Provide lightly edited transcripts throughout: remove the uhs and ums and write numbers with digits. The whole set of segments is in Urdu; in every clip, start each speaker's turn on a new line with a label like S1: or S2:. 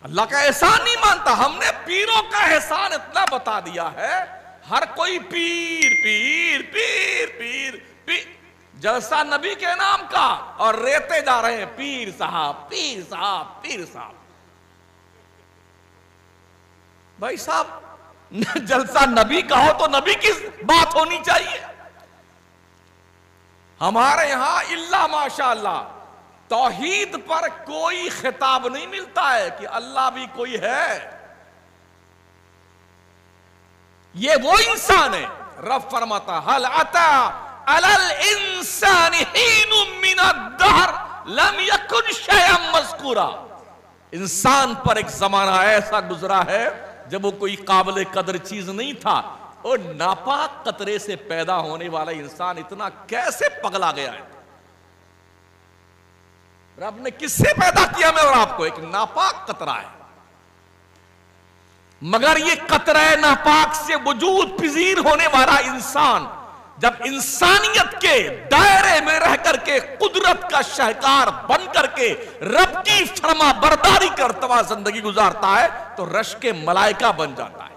S1: اللہ کا احسان نہیں مانتا. ہم نے پیروں کا احسان اتنا بتا دیا ہے, ہر کوئی پیر پیر پیر پیر پیر, جلسہ نبی کے نام کا, اور ریتے جا رہے ہیں پیر صاحب پیر صاحب پیر صاحب. بھائی صاحب جلسہ نبی کا ہو تو نبی کی بات ہونی چاہیے. ہمارے یہاں الا ماشاء اللہ توحید پر کوئی خطاب نہیں ملتا ہے کہ اللہ بھی کوئی ہے. یہ وہ انسان ہے, رب فرماتا حل اتا علی الانسان حین من الدہر لم یکن شیئا مذکورا. انسان پر ایک زمانہ ایسا گزرا ہے جب وہ کوئی قابل قدر چیز نہیں تھا, اور ناپاک قطرے سے پیدا ہونے والا انسان اتنا کیسے پگلا گیا ہے. رب نے کس سے پیدا کیا میں اور آپ کو؟ ایک ناپاک قطرہ ہے. مگر یہ قطرہ ناپاک سے وجود پذیر ہونے والا انسان جب انسانیت کے دائرے میں رہ کر کے قدرت کا شاہکار بن کر کے رب کی فرما برداری کرتا ہوا زندگی گزارتا ہے تو رشک ملائکہ بن جاتا ہے.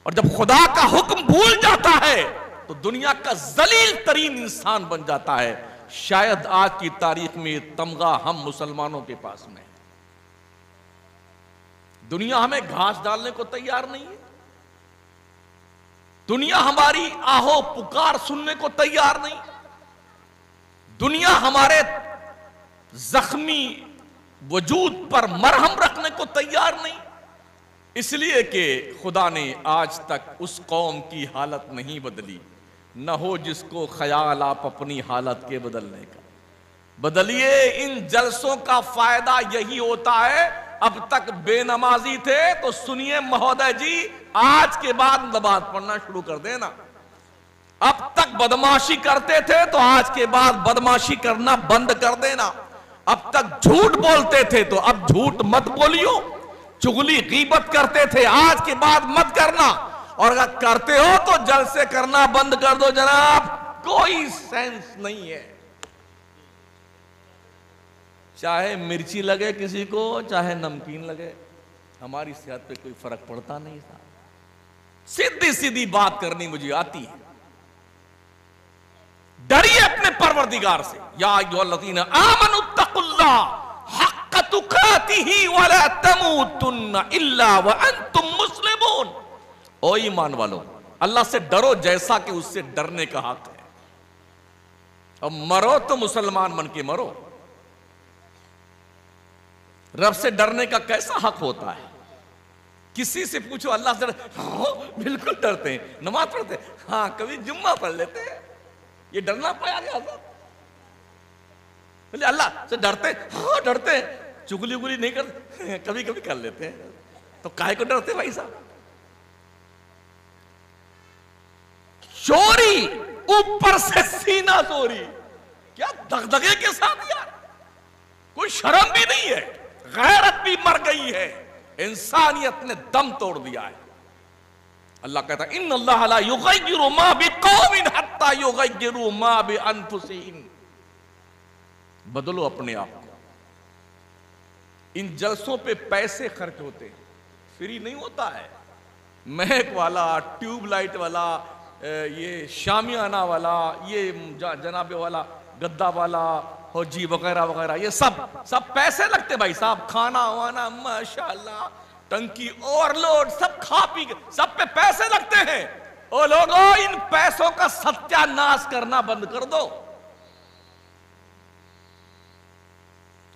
S1: اور جب خدا کا حکم بھول جاتا ہے تو دنیا کا ذلیل ترین انسان بن جاتا ہے. شاید آج کی تاریخ میں تمغہ ہم مسلمانوں کے پاس میں ہے. دنیا ہمیں گھاس ڈالنے کو تیار نہیں ہے, دنیا ہماری آہو پکار سننے کو تیار نہیں, دنیا ہمارے زخمی وجود پر مرہم رکھنے کو تیار نہیں. اس لیے کہ خدا نے آج تک اس قوم کی حالت نہیں بدلی. نہ ہو جس کو خیال آپ اپنی حالت کے بدلنے کا. بدلیے. ان جلسوں کا فائدہ یہی ہوتا ہے. اب تک بے نمازی تھے تو سنیے مہودے جی, آج کے بعد نماز پڑھنا شروع کر دینا. اب تک بدماشی کرتے تھے تو آج کے بعد بدماشی کرنا بند کر دینا. اب تک جھوٹ بولتے تھے تو اب جھوٹ مت بولیو. چغلی غیبت کرتے تھے آج کے بعد مت کرنا, اور اگر کرتے ہو تو جلسے کرنا بند کر دو جناب. کوئی سینس نہیں ہے. چاہے مرچی لگے کسی کو, چاہے نمکین لگے, ہماری صحت پہ کوئی فرق پڑتا نہیں تھا. سیدھی سیدھی بات کرنی مجھے آتی ہے. ڈریے اپنے پروردگار سے. یا ایھا الذین آمنوا اتقوا اللہ حق تقاتہ ولا تموتن الا وانتم مسلمون. او ایمان والو, اللہ سے ڈرو جیسا کہ اس سے ڈرنے کا حق ہے. اب مرو تو مسلمان بن کے مرو. رب سے ڈرنے کا کیسا حق ہوتا ہے؟ کسی سے پوچھو اللہ سے ہاں بالکل ڈرتے ہیں. نماز پڑھتے ہیں, ہاں کبھی جمعہ پڑھ لیتے ہیں. یہ ڈرنا پایا گیا حضرت؟ بولے اللہ سے ڈرتے ہیں, ہاں ڈرتے ہیں. چگلی اگلی نہیں کرتے, کبھی کبھی کر لیتے ہیں. تو کاہے کو ڈرتے بھائی صاحب؟ چوری اوپر سے سینہ چوری, کیا دغدغے کے ساتھ یار, کوئی شرم بھی نہیں ہے, غیرت بھی مر گئی ہے, انسانیت نے دم توڑ دیا ہے. اللہ کہتا ہے ان اللہ لا یغیر ما بقوم حتی یغیروا ما بانفسہم. بدلو اپنے آپ کو. ان جلسوں پہ پیسے خرچ ہوتے ہیں, فری نہیں ہوتا ہے. مہک والا, ٹیوب لائٹ والا, یہ شامیانہ والا, یہ جناب والا گدا والا ہو جی وغیرہ وغیرہ, یہ سب پیسے لگتے بھائی صاحب. کھانا وانا ماشاءاللہ, ٹنکی اوور لوڈ, سب کھا پی کے سب پہ پیسے لگتے ہیں. او لوگو ان پیسوں کا ستیہ ناش کرنا بند کر دو.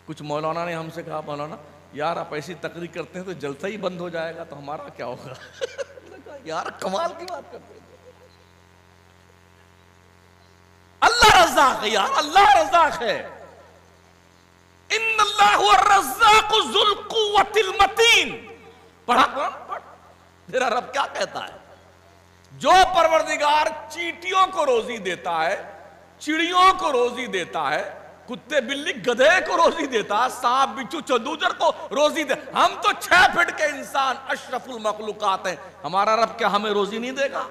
S1: کچھ مولانا نے ہم سے کہا مولانا یار آپ ایسی تقریر کرتے ہیں تو جلسہ ہی بند ہو جائے گا, تو ہمارا کیا ہوگا؟ یار کمال کی بات کرتے ہیں. اللہ رزاق ہے یار, اللہ رزاق ہے. ان اللہ هو الرزاق ذو القوة المتین. پڑھا قرآن پڑھ. تیرا رب کیا کہتا ہے؟ جو پروردگار چیٹیوں کو روزی دیتا ہے, چڑیوں کو روزی دیتا ہے, کتے بلی گدھے کو روزی دیتا, سانپ بچھو چندوجر کو روزی دے. ہم تو 6 فٹ کے انسان اشرف المخلوقات ہیں, ہمارا رب کیا ہمیں روزی نہیں دے گا؟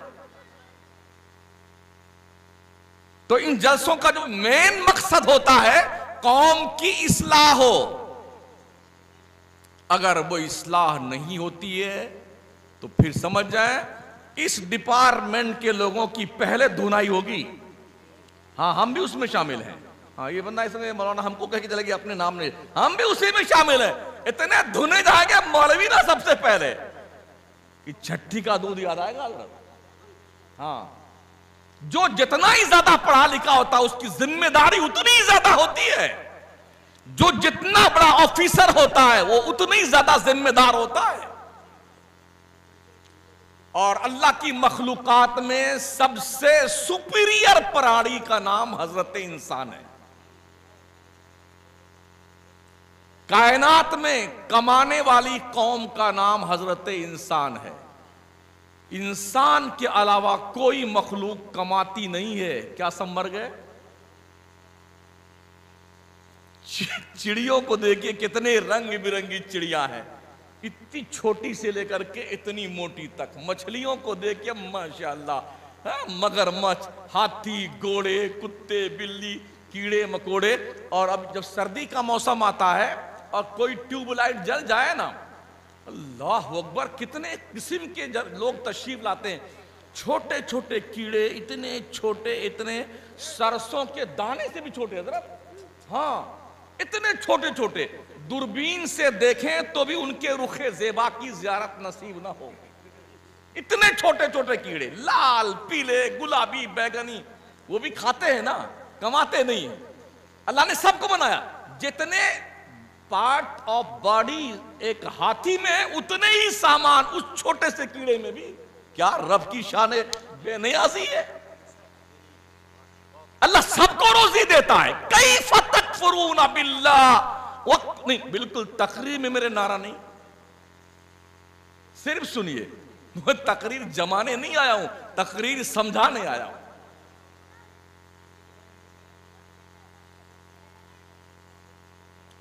S1: تو ان جلسوں کا جو مین مقصد ہوتا ہے قوم کی اصلاح ہو, اگر وہ اصلاح نہیں ہوتی ہے تو پھر سمجھ جائیں اس ڈپارٹمنٹ کے لوگوں کی پہلے دھنائی ہوگی. ہاں ہم بھی اس میں شامل ہیں. ہاں یہ بندہ اس میں مولانا ہم کو کہہ کے چلے گیا اپنے نام نے, ہم بھی اسی میں شامل ہیں. اتنے دھنے جائیں گے مولوی نا سب سے پہلے کہ چھٹی کا دودھ یاد آئے گا. ہاں جو جتنا ہی زیادہ پڑھا لکھا ہوتا ہے اس کی ذمہ داری اتنی ہی زیادہ ہوتی ہے. جو جتنا بڑا آفیسر ہوتا ہے وہ اتنی زیادہ ذمہ دار ہوتا ہے. اور اللہ کی مخلوقات میں سب سے سپیریئر پراڑی کا نام حضرت انسان ہے. کائنات میں کمانے والی قوم کا نام حضرت انسان ہے. انسان کے علاوہ کوئی مخلوق کماتی نہیں ہے. کیا سب مر گئے؟ چڑیوں کو دیکھیے کتنے رنگ برنگی چڑیا ہیں, اتنی چھوٹی سے لے کر کے اتنی موٹی تک. مچھلیوں کو دیکھیے ماشاءاللہ, مگرمچھ, ہاتھی, گھوڑے, کتے, بلی, کیڑے مکوڑے. اور اب جب سردی کا موسم آتا ہے اور کوئی ٹیوب لائٹ جل جائے نا, اللہ اکبر کتنے قسم کے لوگ تشریف لاتے ہیں. چھوٹے چھوٹے کیڑے, اتنے چھوٹے, اتنے سرسوں کے دانے سے بھی چھوٹے حضرت. ہاں اتنے چھوٹے چھوٹے, دوربین سے دیکھیں تو بھی ان کے رخ زیبا کی زیارت نصیب نہ ہو. اتنے چھوٹے چھوٹے کیڑے, لال, پیلے, گلابی, بیگنی. وہ بھی کھاتے ہیں نا, کماتے نہیں ہیں. اللہ نے سب کو بنایا. جتنے پارٹ آف باڈی ایک ہاتھی میں اتنے ہی سامان اس چھوٹے سے کیڑے میں بھی. کیا رب کی شان بے نیازی ہے. اللہ سب کو روزی دیتا ہے. کیف تکفرون باللہ, نہیں بالکل تقریر میں میرے نعرہ نہیں, صرف سنیے. میں تقریر جمانے نہیں آیا ہوں, تقریر سمجھانے آیا ہوں.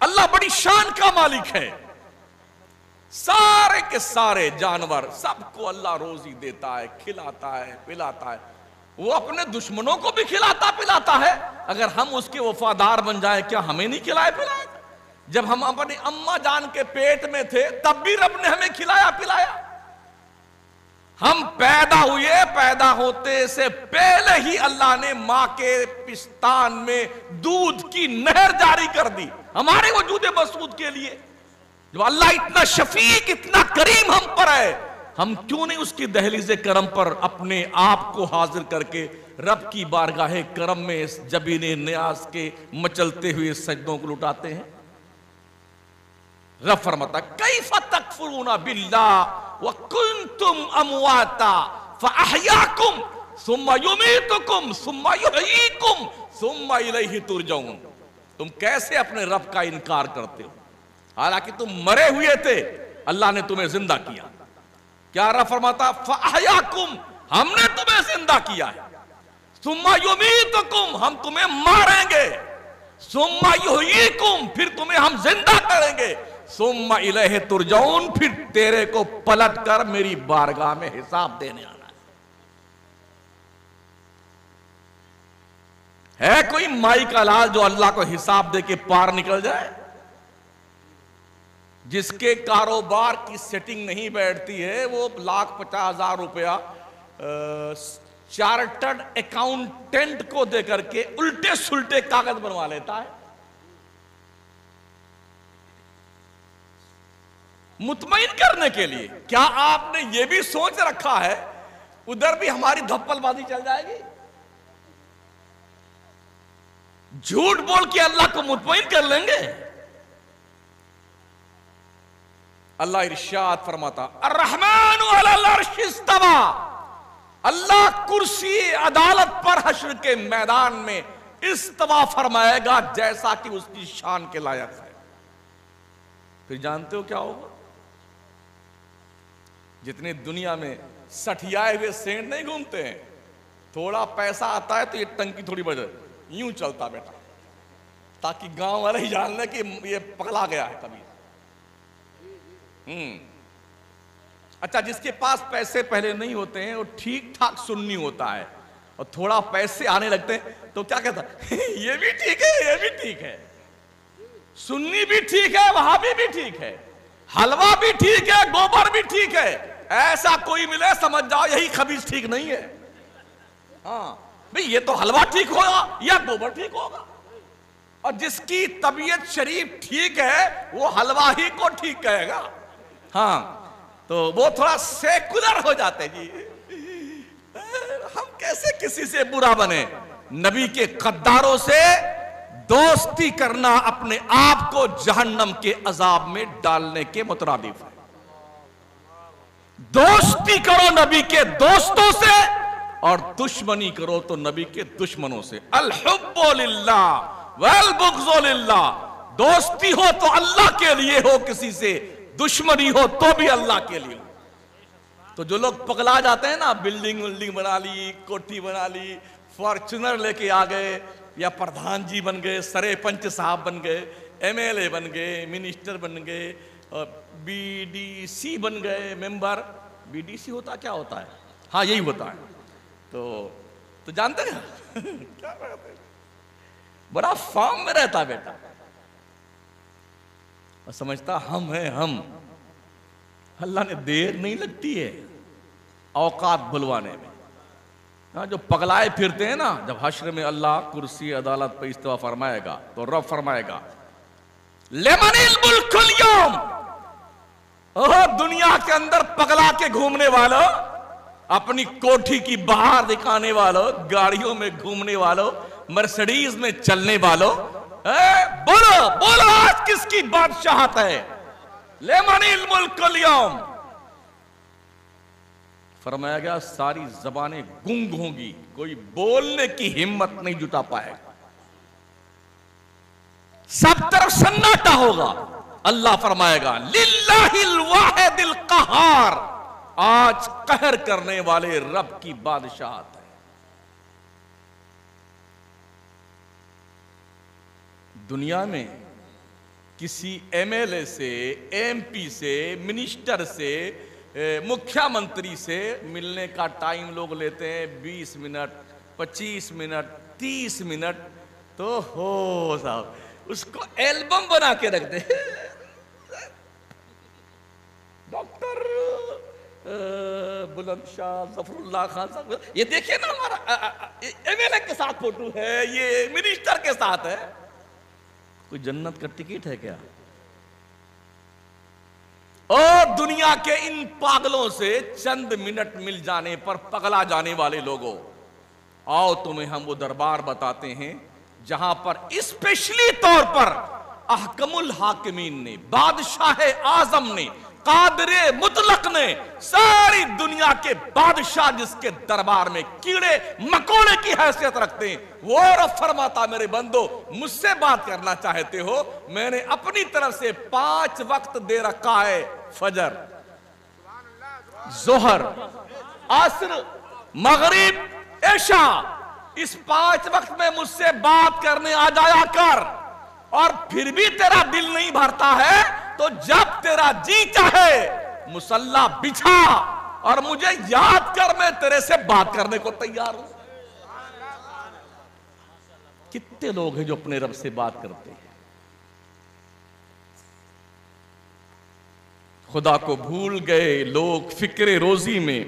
S1: اللہ بڑی شان کا مالک ہے. سارے کے سارے جانور سب کو اللہ روزی دیتا ہے, کھلاتا ہے, پلاتا ہے. وہ اپنے دشمنوں کو بھی کھلاتا پلاتا ہے. اگر ہم اس کے وفادار بن جائیں کیا ہمیں نہیں کھلائے پلائے؟ جب ہم اپنی اماں جان کے پیٹ میں تھے تب بھی رب نے ہمیں کھلایا پلایا. ہم پیدا ہوئے, پیدا ہوتے سے پہلے ہی اللہ نے ماں کے پستان میں دودھ کی نہر جاری کر دی ہمارے وجود مسعود کے لیے. جو اللہ اتنا شفیق, اتنا کریم ہم پر ہے, ہم کیوں نہیں اس کی دہلیز کرم پر اپنے آپ کو حاضر کر کے رب کی بارگاہ کرم میں جبین نیاز کے مچلتے ہوئے سجدوں کو لٹاتے ہیں. رب فرماتا کیف تکفرون باللہ وکنتم امواتا فاحیاکم ثم یمیتکم ثم یحییکم ثم الیہ ترجعون. تم کیسے اپنے رب کا انکار کرتے ہو حالانکہ تم مرے ہوئے تھے, اللہ نے تمہیں زندہ کیا. کیا رب فرماتا فاحیاکم, ہم نے تمہیں زندہ کیا ہے. ثم یمیتکم, ہم تمہیں ماریں گے. ثم یحییکم, پھر تمہیں ہم زندہ کریں گے. ثم الیہ ترجعون, پھر تیرے کو پلٹ کر میری بارگاہ میں حساب دینے آنا ہے. کوئی مائی کا لال جو اللہ کو حساب دے کے پار نکل جائے؟ جس کے کاروبار کی سیٹنگ نہیں بیٹھتی ہے وہ 1,50,000 روپیہ چارٹرڈ اکاؤنٹنٹ کو دے کر کے الٹے سلٹے کاغذ بنوا لیتا ہے. مطمئن کرنے کے لیے. کیا آپ نے یہ بھی سوچ رکھا ہے ادھر بھی ہماری دھپل بازی چل جائے گی؟ جھوٹ بول کے اللہ کو مطمئن کر لیں گے؟ اللہ ارشاد فرماتا الرحمن علی العرش استوى, اللہ کرسی عدالت پر حشر کے میدان میں استوا فرمائے گا جیسا کہ اس کی شان کے لائق ہے. پھر جانتے ہو کیا ہوگا؟ جتنے دنیا میں سٹھیائے ہوئے سینٹ نہیں گھومتے ہیں, تھوڑا پیسہ آتا ہے تو یہ ٹنکی تھوڑی بڑھ جاتی, یوں چلتا بیٹا تاکہ گاؤں والے ہی جان لیں کہ یہ پگلا گیا ہے کبھی. اچھا, جس کے پاس پیسے پہلے نہیں ہوتے ہیں وہ ٹھیک ٹھاک سننی ہوتا ہے, اور تھوڑا پیسے آنے لگتے ہیں تو کیا کہتا ہے یہ بھی ٹھیک ہے, یہ بھی ٹھیک ہے, سننی بھی ٹھیک ہے, وہاں بھی ٹھیک ہے. حلوہ بھی ٹھیک ہے، گوبر بھی ٹھیک ہے، ایسا کوئی ملے سمجھ جاؤ یہی خبیث ٹھیک نہیں ہے. ہاں بھئی یہ تو حلوہ ٹھیک ہوگا یا گوبر ٹھیک ہوگا. اور جس کی طبیعت شریف ٹھیک ہے وہ حلوہ ہی کو ٹھیک کہے گا. ہاں تو وہ تھوڑا سیکولر ہو جاتے جی. ہم کیسے کسی سے برا بنے؟ نبی کے غداروں سے دوستی کرنا اپنے آپ کو جہنم کے عذاب میں ڈالنے کے مترادف ہے. دوستی کرو نبی کے دوستوں سے اور دشمنی کرو تو نبی کے دشمنوں سے. الحب للہ والبغض للہ. دوستی ہو تو اللہ کے لیے ہو، کسی سے دشمنی ہو تو بھی اللہ کے لیے ہو. تو جو لوگ پگلا جاتے ہیں نا، بلڈنگ بنا لی، کوٹھی بنا لی، فارچونر لے کے آ گئے، یا پردھان جی بن گئے، سرے پنچ صاحب بن گئے، ایم ایل اے بن گئے، منسٹر بن گئے، بی ڈی سی بن گئے ممبر. بی ڈی سی ہوتا کیا ہوتا ہے؟ ہاں یہی ہوتا ہے. تو جانتے ہیں کیا رہتے، بڑا فارم میں رہتا بیٹا اور سمجھتا ہم ہیں ہم. اللہ نے دیر نہیں لگتی ہے اوقات بھلوانے میں. جو پگلائے پھرتے ہیں نا، جب حشر میں اللہ کرسی عدالت پہ استوا فرمائے گا تو رب فرمائے گا لمن الملک اليوم. دنیا کے اندر پگلا کے گھومنے والوں، اپنی کوٹھی کی باہر دکھانے والوں، گاڑیوں میں گھومنے والوں، مرسڈیز میں چلنے والوں، بولو بولو آج کس کی بادشاہت ہے؟ لمن الملک اليوم. فرمایا گیا ساری زبانیں گنگ ہوں گی، کوئی بولنے کی ہمت نہیں جٹا پائے گا، سب طرف سناٹا ہوگا. اللہ فرمائے گا للہ الواحد القہار. آج قہر کرنے والے رب کی بادشاہت ہے. دنیا میں کسی ایم ایل اے سے، ایم پی سے، منسٹر سے، مکھیا منتری سے ملنے کا ٹائم لوگ لیتے ہیں 20 منٹ، 25 منٹ، 30 منٹ. تو ہو صاحب اس کو ایلبم بنا کے رکھ دے. ڈاکٹر بلند شاہ ظفر اللہ خان صاحب، یہ دیکھیں نا ہمارا ایم ایل اے کے ساتھ فوٹو ہے، یہ منسٹر کے ساتھ ہے. کوئی جنت کا ٹکٹ ہے کیا؟ اور دنیا کے ان پاگلوں سے چند منٹ مل جانے پر پگلا جانے والے لوگوں، آؤ تمہیں ہم وہ دربار بتاتے ہیں جہاں پر اسپیشلی طور پر احکم الحاکمین نے، بادشاہ اعظم نے، قادر مطلق نے، ساری دنیا کے بادشاہ جس کے دربار میں کیڑے مکوڑے کی حیثیت رکھتے ہیں، وہ رب فرماتا میرے بندو مجھ سے بات کرنا چاہتے ہو، میں نے اپنی طرف سے 5 وقت دے رکھا ہے، فجر، ظہر، عصر، مغرب، عشاء. اس 5 وقت میں مجھ سے بات کرنے آ جایا کر. اور پھر بھی تیرا دل نہیں بھرتا ہے تو جب تیرا جی چاہے مصلی بچھا اور مجھے یاد کر، میں تیرے سے بات کرنے کو تیار ہوں. کتنے لوگ ہیں جو اپنے رب سے بات کرتے ہیں؟ خدا کو بھول گئے لوگ فکر روزی میں،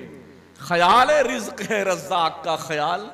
S1: خیال رزق ہے رزاق کا خیال.